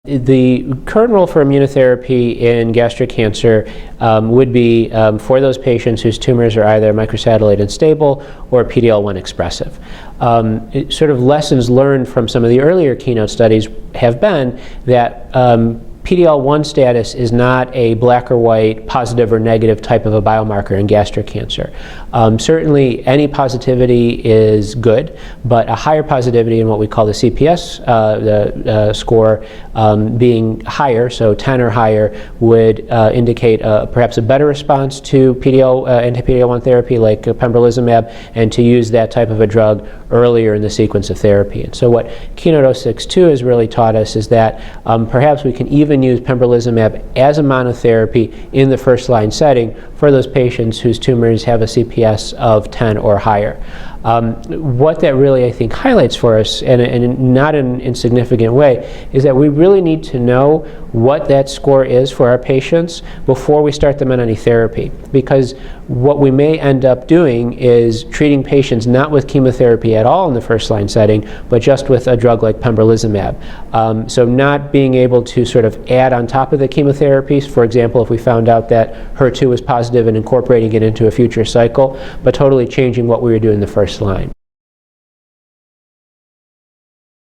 The current role for immunotherapy in gastric cancer would be for those patients whose tumors are either microsatellite unstable or PD-L1 expressive. Sort of lessons learned from some of the earlier keynote studies have been that PD-L1 status is not a black or white, positive or negative type of a biomarker in gastric cancer. Certainly any positivity is good, but a higher positivity in what we call the CPS score being higher, so 10 or higher, would indicate perhaps a better response to anti-PD-L1 therapy like pembrolizumab, and to use that type of a drug earlier in the sequence of therapy. And so what Keynote-062 has really taught us is that perhaps we can even use pembrolizumab as a monotherapy in the first-line setting for those patients whose tumors have a CPS of 10 or higher. What that really, I think, highlights for us, and not in an insignificant way, is that we really need to know what that score is for our patients before we start them on any therapy. Because what we may end up doing is treating patients not with chemotherapy at all in the first-line setting, but just with a drug like pembrolizumab. So not being able to sort of add on top of the chemotherapies, for example, if we found out that HER2 was positive and incorporating it into a future cycle, but totally changing what we were doing in the first line.